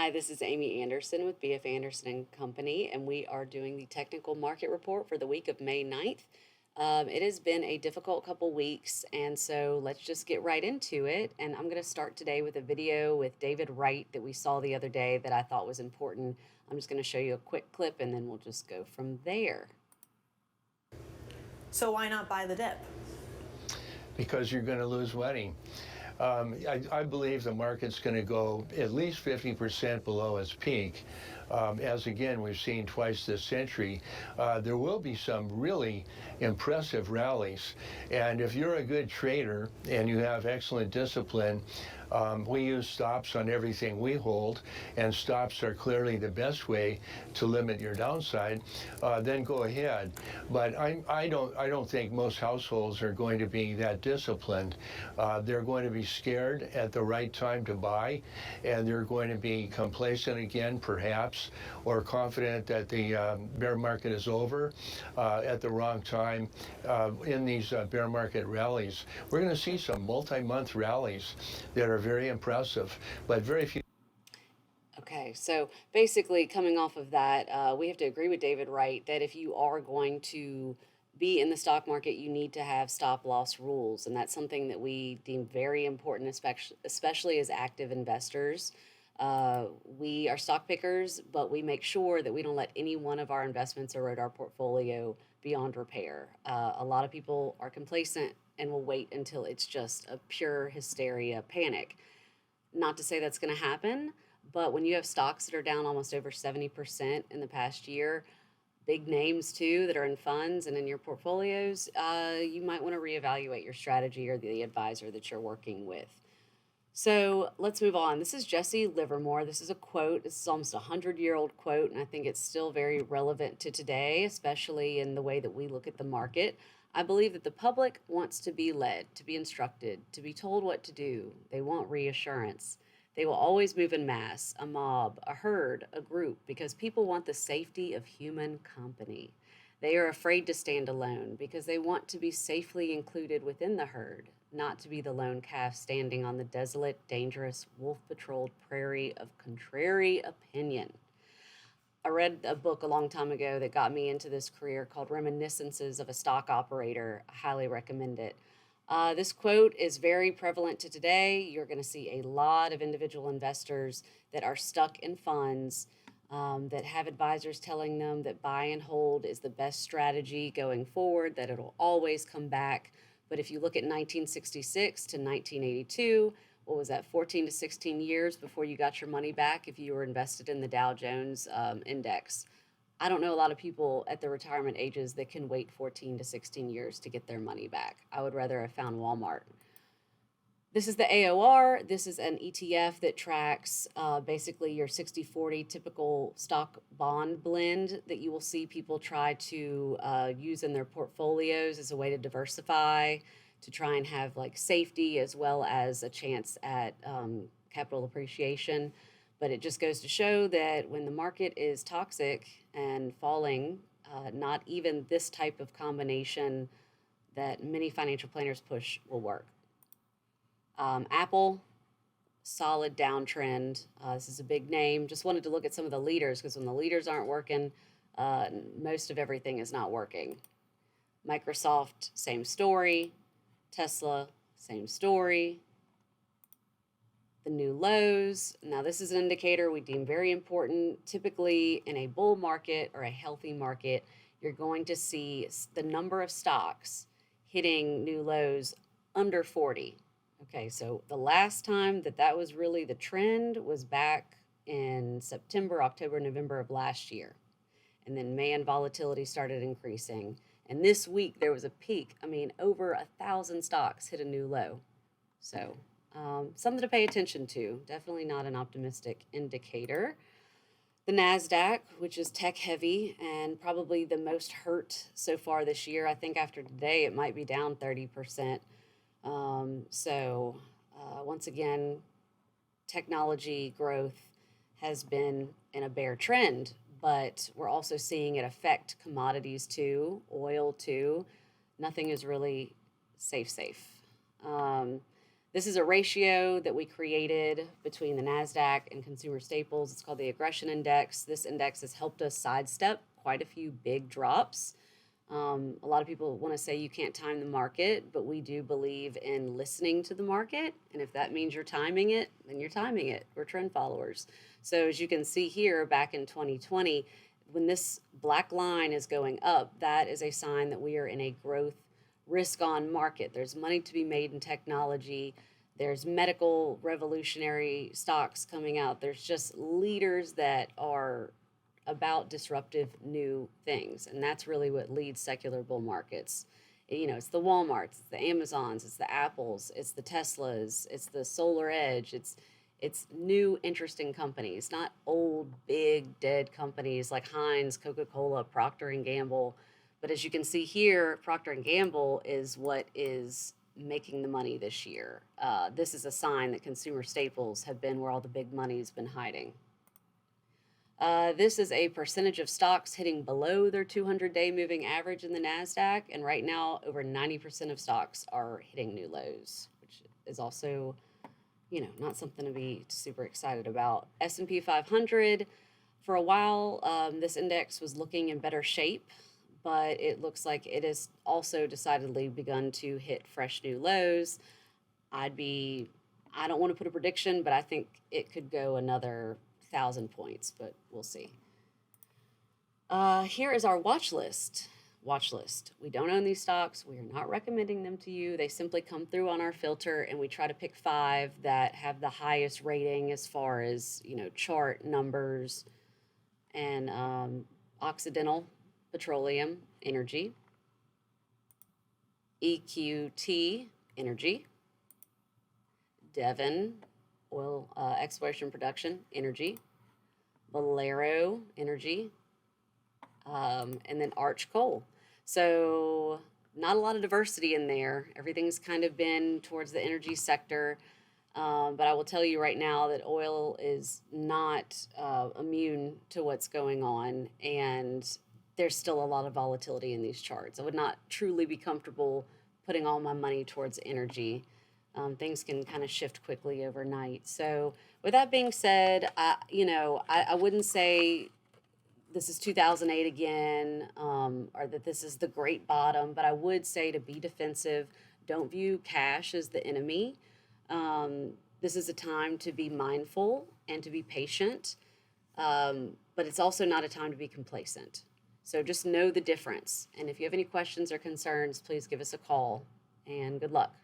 Hi, this is Amy Anderson with B.F. Anderson and Company, and we are doing the technical market report for the week of May 9th. It has been a difficult couple weeks, and so let's just get right into it. And I'm going to start today with a video with David Wright that we saw the other day that I thought was important. I'm just going to show you a quick clip, and then we'll just go from there. So why not buy the dip? Because you're going to lose money. I believe the market's going to go at least 50% below its peak. As again, we've seen twice this century, there will be some really impressive rallies. And if you're a good trader and you have excellent discipline, we use stops on everything we hold, and stops are clearly the best way to limit your downside. Then go ahead. But I don't think most households are going to be that disciplined. They're going to be scared at the right time to buy, and they're going to be complacent again, perhaps, or confident that the bear market is over at the wrong time. In these bear market rallies, we're going to see some multi-month rallies that are very impressive, but very few. Okay, so basically, coming off of that, we have to agree with David Wright that if you are going to be in the stock market, you need to have stop loss rules. And that's something that we deem very important, especially as active investors. We are stock pickers, but we make sure that we don't let any one of our investments erode our portfolio beyond repair. A lot of people are complacent and will wait until it's just a pure hysteria panic. Not to say that's going to happen, but when you have stocks that are down almost over 70% in the past year, big names too that are in funds and in your portfolios, you might want to reevaluate your strategy or the advisor that you're working with. So let's move on. This is Jesse Livermore. This is a quote. This is almost a 100-year-old quote, and I think it's still very relevant to today, especially in the way that we look at the market. I believe that the public wants to be led, to be instructed, to be told what to do. They want reassurance. They will always move in mass, a mob, a herd, a group, because people want the safety of human company. They are afraid to stand alone because they want to be safely included within the herd, not to be the lone calf standing on the desolate, dangerous, wolf-patrolled prairie of contrary opinion. I read a book a long time ago that got me into this career called Reminiscences of a Stock Operator. I highly recommend it. This quote is very prevalent to today. You're going to see a lot of individual investors that are stuck in funds that have advisors telling them that buy and hold is the best strategy going forward, that it'll always come back. But if you look at 1966 to 1982, what was that, 14 to 16 years before you got your money back if you were invested in the Dow Jones index? I don't know a lot of people at the retirement ages that can wait 14 to 16 years to get their money back. I would rather have found Walmart. This is the AOR. This is an ETF that tracks basically your 60-40 typical stock bond blend that you will see people try to use in their portfolios as a way to diversify, to try and have like safety as well as a chance at capital appreciation. But it just goes to show that when the market is toxic and falling, not even this type of combination that many financial planners push will work. Apple, solid downtrend. This is a big name. Just wanted to look at some of the leaders because when the leaders aren't working, most of everything is not working. Microsoft, same story. Tesla, same story. The new lows. Now, this is an indicator we deem very important. Typically, in a bull market or a healthy market, you're going to see the number of stocks hitting new lows under 40. Okay, so the last time that was really the trend was back in September, October, November of last year. And then man, volatility started increasing. And this week there was a peak. I mean, over 1,000 stocks hit a new low. So something to pay attention to. Definitely not an optimistic indicator. The NASDAQ, which is tech heavy and probably the most hurt so far this year. I think after today it might be down 30%. Once again, technology growth has been in a bear trend, but we're also seeing it affect commodities too, oil too. Nothing is really safe. This is a ratio that we created between the NASDAQ and consumer staples. It's called the aggression index. This index has helped us sidestep quite a few big drops. A lot of people want to say you can't time the market, but we do believe in listening to the market. And if that means you're timing it, then you're timing it. We're trend followers. So as you can see here, back in 2020, when this black line is going up, that is a sign that we are in a growth risk on market. There's money to be made in technology. There's medical revolutionary stocks coming out. There's just leaders that are about disruptive new things. And that's really what leads secular bull markets. It's the Walmarts, it's the Amazons, it's the Apples, it's the Teslas, it's the Solar Edge, it's new interesting companies, not old big dead companies like Heinz, Coca-Cola, Procter and Gamble. But as you can see here, Procter and Gamble is what is making the money this year. This is a sign that consumer staples have been where all the big money's been hiding. This is a percentage of stocks hitting below their 200-day moving average in the NASDAQ. And right now, over 90% of stocks are hitting new lows, which is also, not something to be super excited about. S&P 500, for a while, this index was looking in better shape, but it looks like it has also decidedly begun to hit fresh new lows. I don't want to put a prediction, but I think it could go another 1,000 points, but we'll see. Here is our watch list. We don't own these stocks. We are not recommending them to you. They simply come through on our filter, and we try to pick 5 that have the highest rating as far as, chart numbers. And Occidental Petroleum Energy, EQT Energy, Devon Oil Exploration Production Energy, Valero Energy, and then Arch Coal. So not a lot of diversity in there. Everything's kind of been towards the energy sector. But I will tell you right now that oil is not immune to what's going on, and there's still a lot of volatility in these charts. I would not truly be comfortable putting all my money towards energy. Things can kind of shift quickly overnight. So with that being said, I wouldn't say this is 2008 again, or that this is the great bottom, but I would say to be defensive. Don't view cash as the enemy. This is a time to be mindful and to be patient, but it's also not a time to be complacent. So just know the difference. And if you have any questions or concerns, please give us a call, and good luck.